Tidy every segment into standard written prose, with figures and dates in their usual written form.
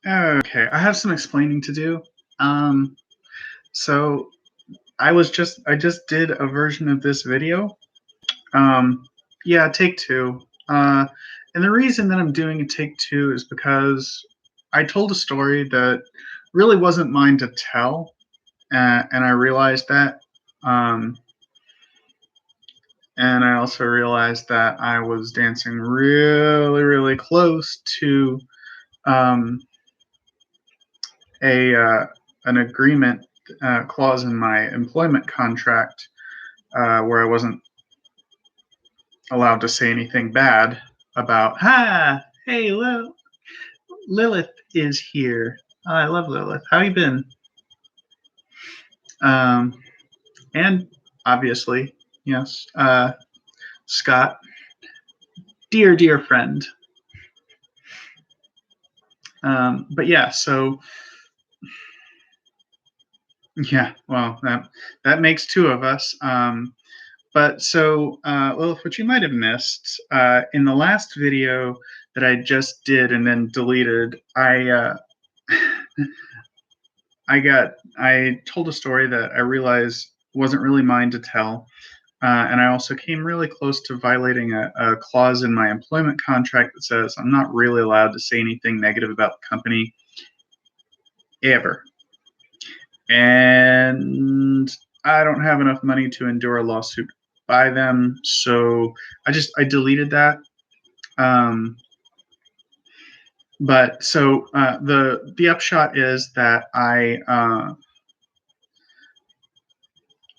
Okay, I have some explaining to do. Um, so I just did a version of this video. Um, yeah, take two. And the reason that I'm doing a take two is because I told a story that really wasn't mine to tell, and I realized that. Um, and I also realized that I was dancing really, really close to um, a an agreement clause in my employment contract where I wasn't allowed to say anything bad about, hey, Lilith is here. Oh, I love Lilith. How you been? Um, and obviously, yes, Scott, dear, dear friend. But yeah, so yeah, well, that makes two of us. But so, Lilith, what you might have missed in the last video that I just did and then deleted, I told a story that I realized wasn't really mine to tell, and I also came really close to violating a clause in my employment contract that says I'm not really allowed to say anything negative about the company ever, and I don't have enough money to endure a lawsuit by them, so I deleted that. Um, but so the upshot is that I'm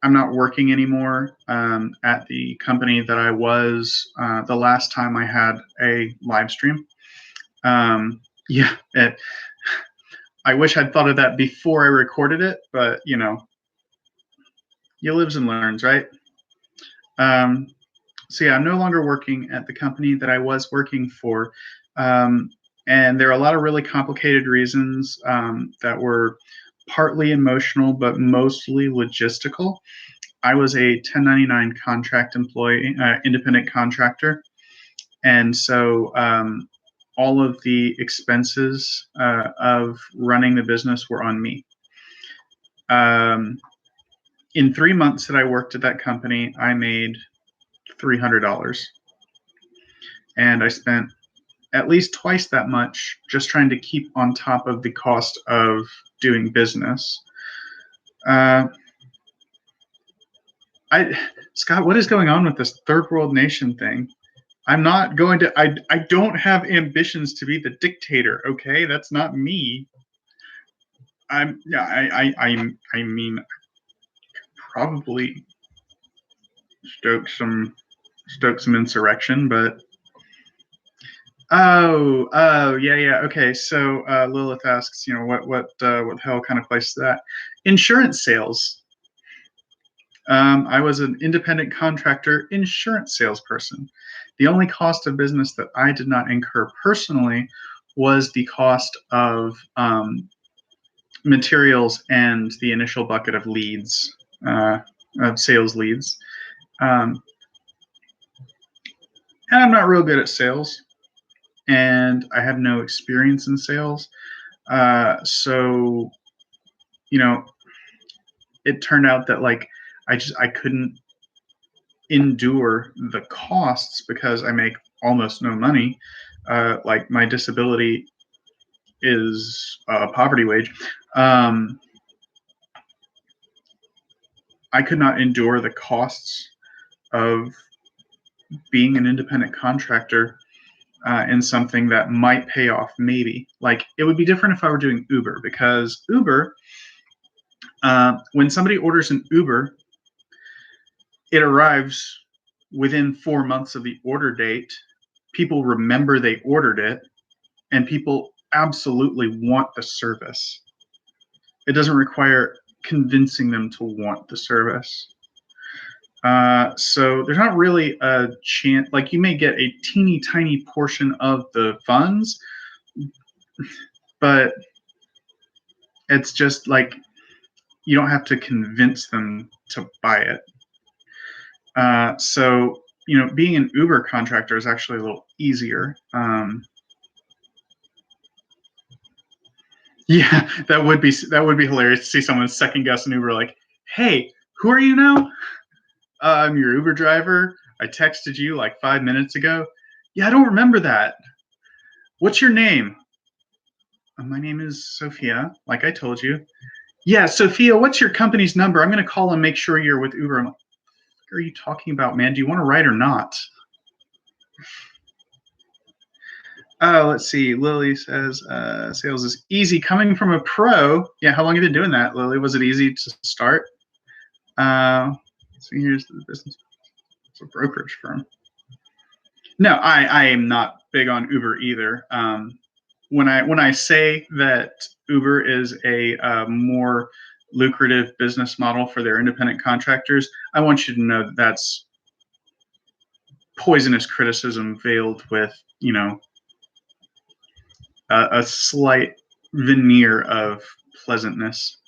not working anymore at the company that I was the last time I had a live stream. Yeah, I wish I'd thought of that before I recorded it, but you lives and learns, right? Um, so yeah, I'm no longer working at the company that I was working for. Um, and there are a lot of really complicated reasons that were partly emotional, but mostly logistical. I was a 1099 contract employee, independent contractor. And so all of the expenses of running the business were on me. Um, in 3 months that I worked at that company, I made $300. And I spent at least twice that much just trying to keep on top of the cost of doing business. Uh, Scott, what is going on with this third world nation thing? I'm not going to. I don't have ambitions to be the dictator. Okay, that's not me. I'm. Yeah. I mean, probably stoke some insurrection, but yeah, yeah. Okay, so Lilith asks, what the hell kind of place is that? Insurance sales. I was an independent contractor insurance salesperson. The only cost of business that I did not incur personally was the cost of materials and the initial bucket of leads, of sales leads. Um, and I'm not real good at sales, and I have no experience in sales. So, you know, it turned out that like I couldn't endure the costs because I make almost no money. Like my disability is poverty wage. Um, I could not endure the costs of being an independent contractor in something that might pay off maybe. Like it would be different if I were doing Uber, because Uber, when somebody orders an Uber, it arrives within 4 months of the order date. People remember they ordered it, and people absolutely want the service. It doesn't require convincing them to want the service. So there's not really a chance, like you may get a teeny tiny portion of the funds, but it's just like you don't have to convince them to buy it. So, being an Uber contractor is actually a little easier. Yeah, that would be hilarious to see someone second guess an Uber like, "Hey, who are you now? I'm your Uber driver. I texted you like 5 minutes ago. Yeah, I don't remember that. What's your name? My name is Sophia, like I told you. Yeah, Sophia, what's your company's number? I'm going to call and make sure you're with Uber. I'm like, what are you talking about, man? Do you want to ride or not? Let's see. Lily says sales is easy coming from a pro. Yeah, how long have you been doing that, Lily? Was it easy to start? So here's the business. It's a brokerage firm. No, I am not big on Uber either. When I say that Uber is a more lucrative business model for their independent contractors, I want you to know that that's poisonous criticism veiled with a slight veneer of pleasantness.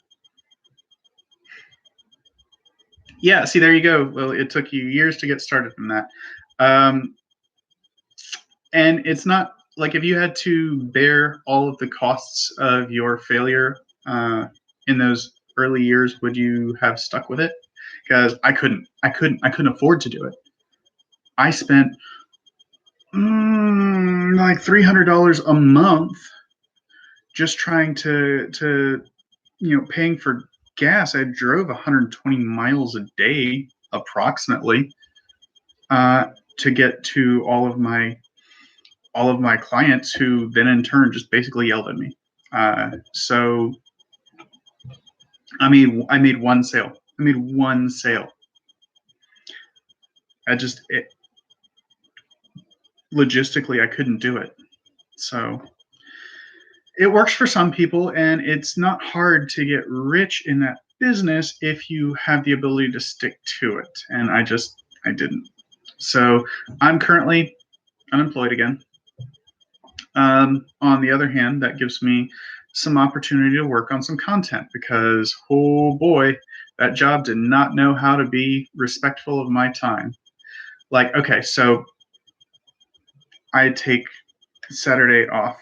Yeah, see, there you go. Well, it took you years to get started from that. And it's not like if you had to bear all of the costs of your failure in those early years, would you have stuck with it? Because I couldn't afford to do it. I spent like $300 a month just trying to paying for gas. I drove 120 miles a day approximately to get to all of my clients, who then in turn just basically yelled at me. So I made one sale. I made one sale. Logistically, I couldn't do it. So it works for some people, and it's not hard to get rich in that business if you have the ability to stick to it. And I didn't. So I'm currently unemployed again. On the other hand, that gives me some opportunity to work on some content because, oh boy, that job did not know how to be respectful of my time. Like, okay, so I take Saturday off,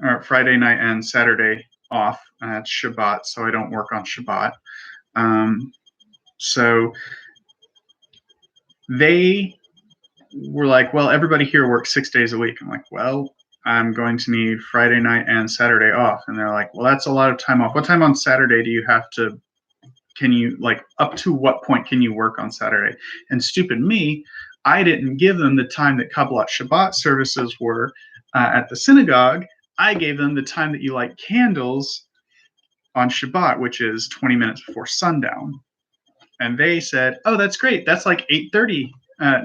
or Friday night and Saturday off. It's Shabbat, so I don't work on Shabbat. So they were like, well, everybody here works 6 days a week. I'm like, well, I'm going to need Friday night and Saturday off. And they're like, well, that's a lot of time off. What time on Saturday do you have to, can you, like, up to what point can you work on Saturday? And stupid me, I didn't give them the time that Kabbalat Shabbat services were at the synagogue. I gave them the time that you light candles on Shabbat, which is 20 minutes before sundown. And they said, oh, that's great. That's like 8:30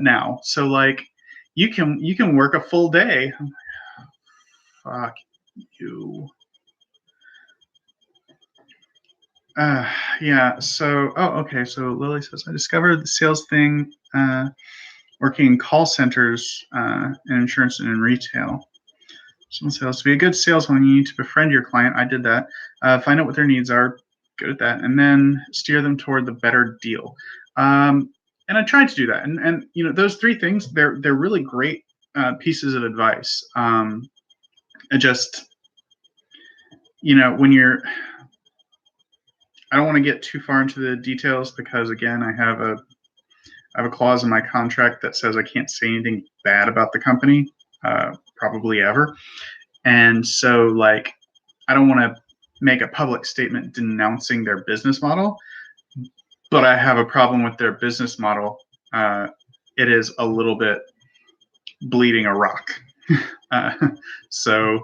now. So like you can work a full day. Fuck you. Yeah. So, okay. So Lily says, I discovered the sales thing working in call centers in insurance and in retail. Some sales to be a good salesman, you need to befriend your client. I did that. Find out what their needs are. Good at that, and then steer them toward the better deal. And I tried to do that. And those three things, they're really great pieces of advice. Just when you're, I don't want to get too far into the details because again, I have a clause in my contract that says I can't say anything bad about the company, probably ever. And so like, I don't want to make a public statement denouncing their business model, but I have a problem with their business model. It is a little bit bleeding a rock. So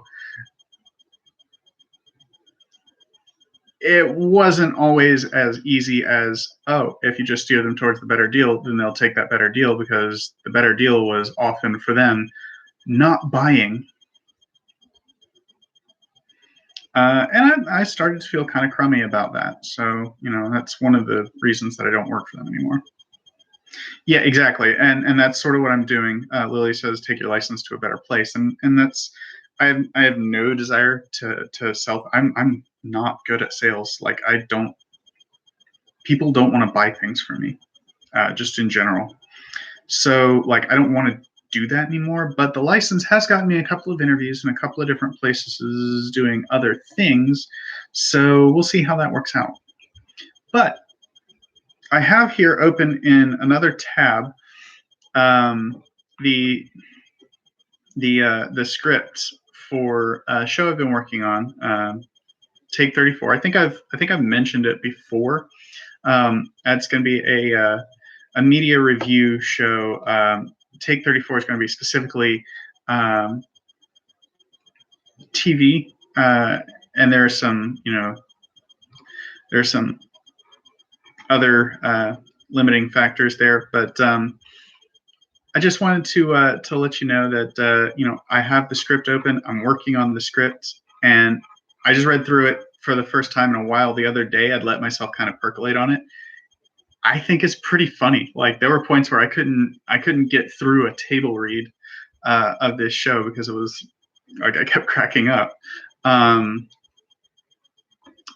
it wasn't always as easy as, oh, if you just steer them towards the better deal, then they'll take that better deal, because the better deal was often for them not buying. And I started to feel kind of crummy about that. So, that's one of the reasons that I don't work for them anymore. Yeah, exactly. And that's sort of what I'm doing. Lily says, take your license to a better place. And that's, I have no desire to sell. I'm not good at sales. Like people don't want to buy things from me, just in general. So like, I don't want to do that anymore, but the license has gotten me a couple of interviews in a couple of different places doing other things. So we'll see how that works out. But I have here open in another tab the script for a show I've been working on, Take 34. I think I've mentioned it before. It's going to be a media review show. Take 34 is going to be specifically TV, and there's some other limiting factors there, but I just wanted to let you know that I have the script open. I'm working on the script, and I just read through it for the first time in a while the other day. I'd let myself kind of percolate on it. I think it's pretty funny. Like, there were points where I couldn't get through a table read of this show because it was like I kept cracking up.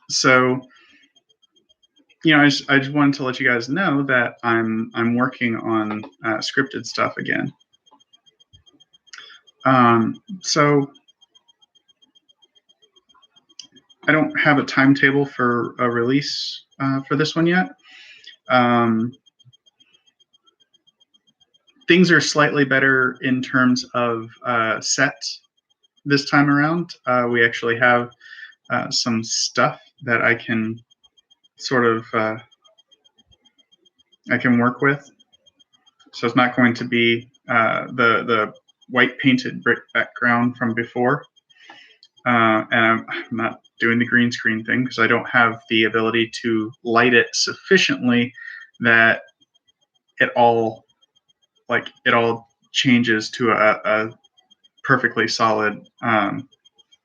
So I just wanted to let you guys know that I'm working on scripted stuff again. So I don't have a timetable for a release for this one yet. Things are slightly better in terms of set this time around. We actually have some stuff that I can sort of I can work with. So it's not going to be the white painted brick background from before. And I'm not doing the green screen thing because I don't have the ability to light it sufficiently that it all changes to a perfectly solid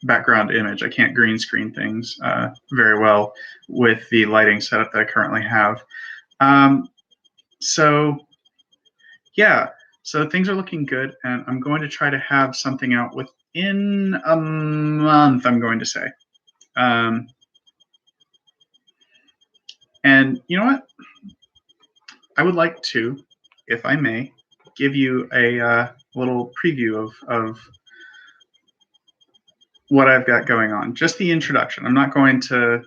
background image. I can't green screen things very well with the lighting setup that I currently have. So things are looking good, and I'm going to try to have something out within a month, I'm going to say. And you know what? I would like to, if I may, give you a little preview of what I've got going on. Just the introduction. I'm not going to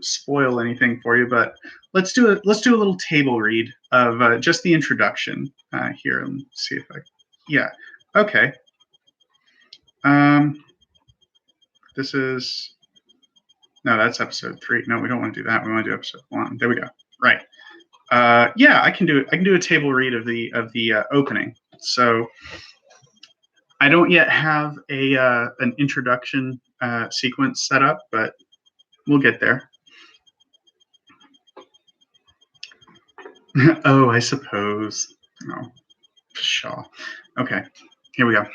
spoil anything for you, but let's do a little table read of just the introduction here. Let's see if okay. This is that's episode 3. No, we don't want to do that. We want to do episode 1. There we go. Right. I can do it. I can do a table read of the opening. So I don't yet have an introduction sequence set up, but we'll get there. Oh, I suppose. Oh, pshaw. Okay, here we go.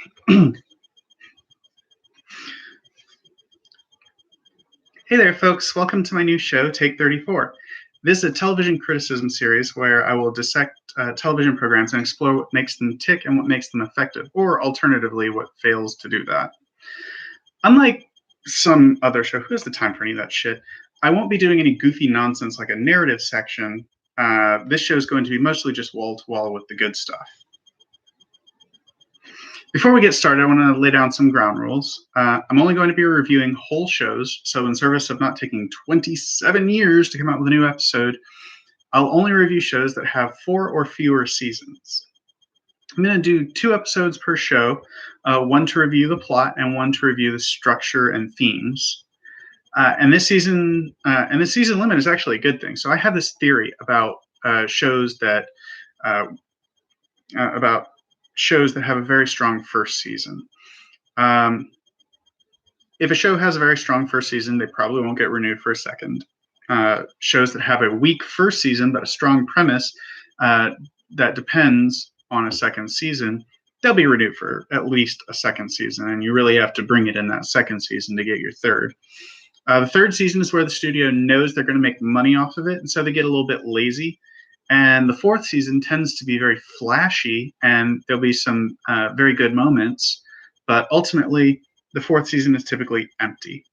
Hey there, folks. Welcome to my new show, Take 34. This is a television criticism series where I will dissect television programs and explore what makes them tick and what makes them effective, or alternatively, what fails to do that. Unlike some other show, who has the time for any of that shit? I won't be doing any goofy nonsense like a narrative section. This show is going to be mostly just wall-to-wall with the good stuff. Before we get started, I want to lay down some ground rules. I'm only going to be reviewing whole shows, so in service of not taking 27 years to come out with a new episode, I'll only review shows that have 4 or fewer seasons. I'm going to do 2 episodes per show, one to review the plot and one to review the structure and themes. And this season limit is actually a good thing. So I have this theory about shows that have a very strong first season. If a show has a very strong first season, they probably won't get renewed for a second. Shows that have a weak first season but a strong premise that depends on a second season, they'll be renewed for at least a second season, and you really have to bring it in that second season to get your third. The third season is where the studio knows they're going to make money off of it, and so they get a little bit lazy. And the fourth season tends to be very flashy, and there'll be some very good moments, but ultimately, the fourth season is typically empty.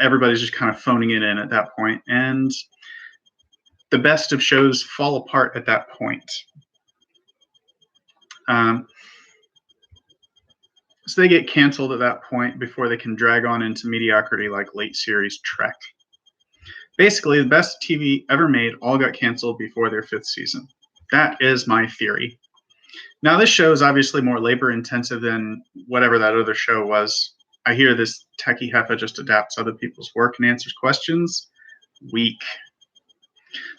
Everybody's just kind of phoning it in at that point, and the best of shows fall apart at that point. So they get canceled at that point before they can drag on into mediocrity like late series Trek. Basically, the best TV ever made all got canceled before their 5th season. That is my theory. Now, this show is obviously more labor intensive than whatever that other show was. I hear this techie heifer just adapts other people's work and answers questions. Weak.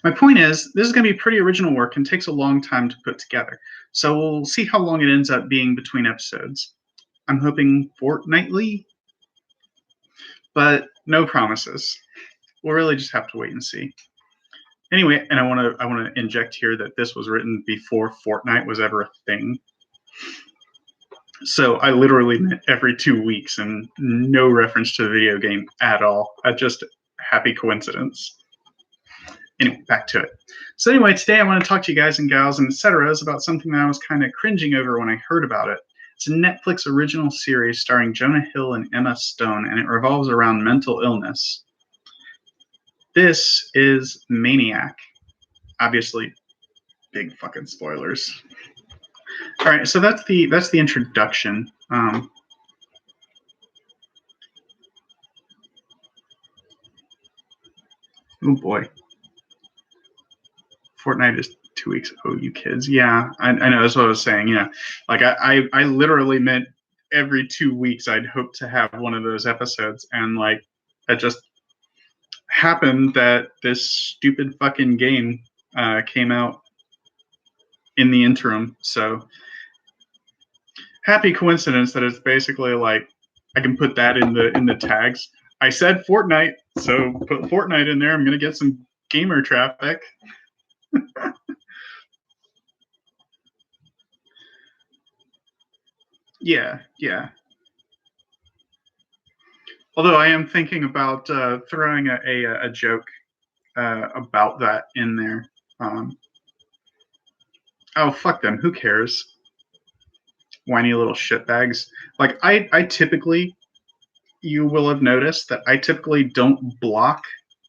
My point is, this is going to be pretty original work and takes a long time to put together. So we'll see how long it ends up being between episodes. I'm hoping fortnightly, but no promises. We'll really just have to wait and see. Anyway, and I want to inject here that this was written before Fortnite was ever a thing. So I literally meant every 2 weeks and no reference to the video game at all. Just happy coincidence. Anyway, back to it. So anyway, today I want to talk to you guys and gals and etceteras about something that I was kind of cringing over when I heard about it. It's a Netflix original series starring Jonah Hill and Emma Stone, and it revolves around mental illness. This is Maniac. Obviously, big fucking spoilers. All right, so that's the introduction. Oh boy, Fortnite is 2 weeks. Oh, you kids. Yeah, I know. That's what I was saying. Yeah, like I literally meant every 2 weeks I'd hope to have one of those episodes, and like that just happened that this stupid fucking game came out in the interim. So happy coincidence that it's basically like I can put that in the tags. I said Fortnite, so put Fortnite in there. I'm gonna get some gamer traffic. Yeah. Although I am thinking about throwing a joke about that in there. Oh, fuck them. Who cares? Whiny little shitbags. Like I typically, you will have noticed that I typically don't block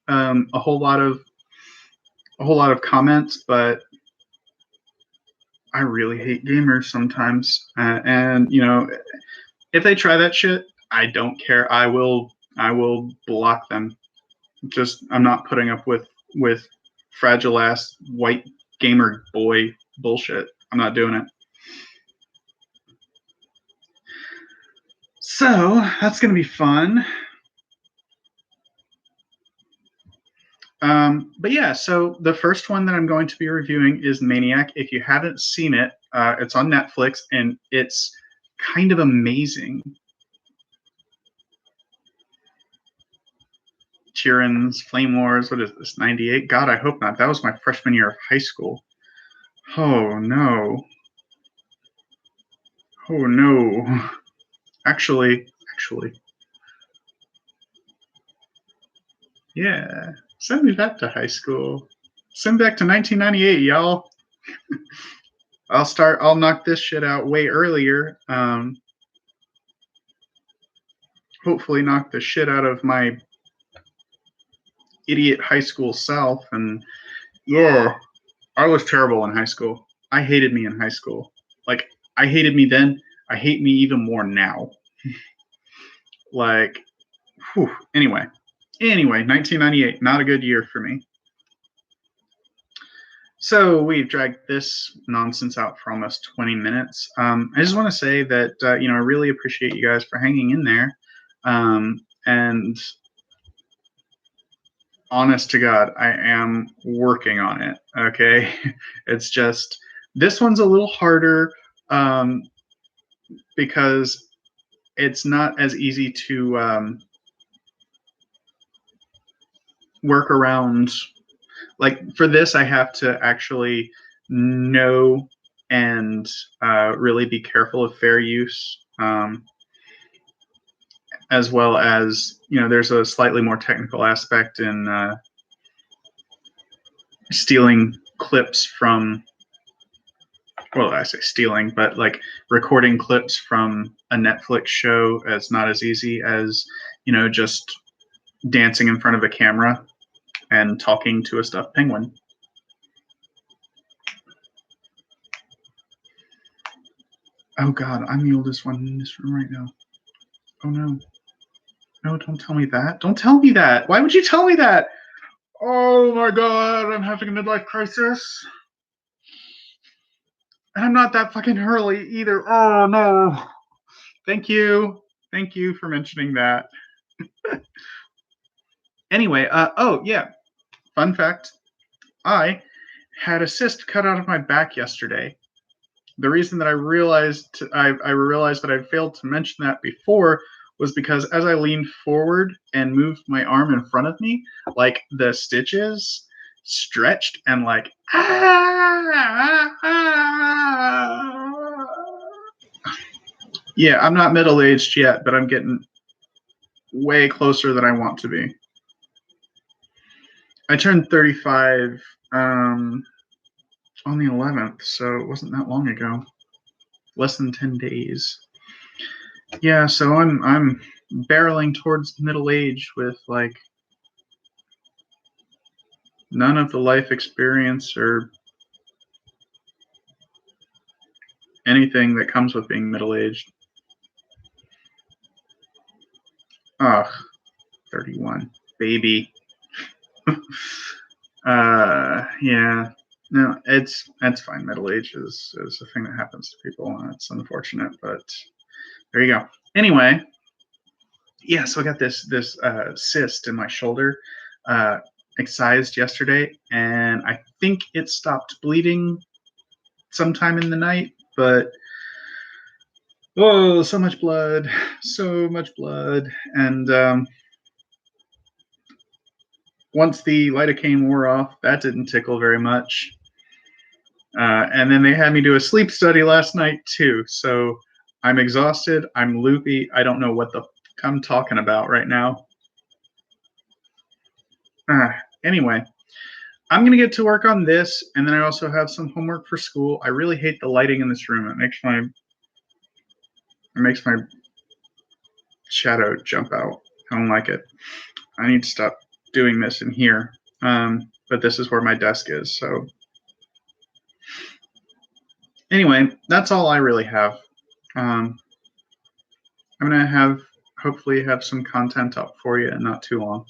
a whole lot of comments, but I really hate gamers sometimes. And you know, if they try that shit, I don't care. I will block them. Just I'm not putting up with fragile ass white gamer boy bullshit. I'm not doing it. So that's gonna be fun. But yeah, so the first one that I'm going to be reviewing is Maniac. If you haven't seen it, it's on Netflix and it's kind of amazing. Tyrann's Flame Wars, what is this, 98? God, I hope not. That was my freshman year of high school. Oh no. Oh no. Actually. Yeah. Send me back to high school. Send me back to 1998, y'all. I'll knock this shit out way earlier. Hopefully knock the shit out of my idiot high school self. And yeah, I was terrible in high school. I hated me in high school. Like, I hated me then. I hate me even more now. Like, whew. Anyway, 1998, not a good year for me. So we've dragged this nonsense out for almost 20 minutes. I just want to say that, I really appreciate you guys for hanging in there. And honest to God, I am working on it. Okay. It's just, this one's a little harder because it's not as easy to work around. Like for this, I have to actually know and really be careful of fair use, as well as, there's a slightly more technical aspect in stealing clips from, well, I say stealing, but like recording clips from a Netflix show is not as easy as, just dancing in front of a camera and talking to a stuffed penguin. Oh God, I'm the oldest one in this room right now. Oh no. No, don't tell me that. Don't tell me that. Why would you tell me that? Oh my God, I'm having a midlife crisis. And I'm not that fucking early either. Oh no. Thank you. Thank you for mentioning that. Anyway, oh yeah, fun fact. I had a cyst cut out of my back yesterday. The reason that I realized that I failed to mention that before was because as I leaned forward and moved my arm in front of me, like the stitches stretched and like yeah, I'm not middle aged yet, but I'm getting way closer than I want to be. I turned 35 on the 11th, so it wasn't that long ago. Less than 10 days. Yeah, so I'm barreling towards middle age with like none of the life experience or anything that comes with being middle aged. Ugh, 31, baby. Yeah, no, it's fine. Middle age is a thing that happens to people, and it's unfortunate, but there you go. Anyway, yeah, so I got this cyst in my shoulder, excised yesterday, and I think it stopped bleeding sometime in the night, but oh, so much blood, and once the lidocaine wore off, that didn't tickle very much. And then they had me do a sleep study last night too. So I'm exhausted. I'm loopy. I don't know what the fuck I'm talking about right now. Anyway, I'm gonna get to work on this, and then I also have some homework for school. I really hate the lighting in this room. It makes my shadow jump out. I don't like it. I need to stop doing this in here. But this is where my desk is. So anyway, that's all I really have. I'm gonna hopefully have some content up for you in not too long.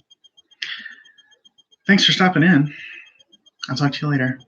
Thanks for stopping in. I'll talk to you later.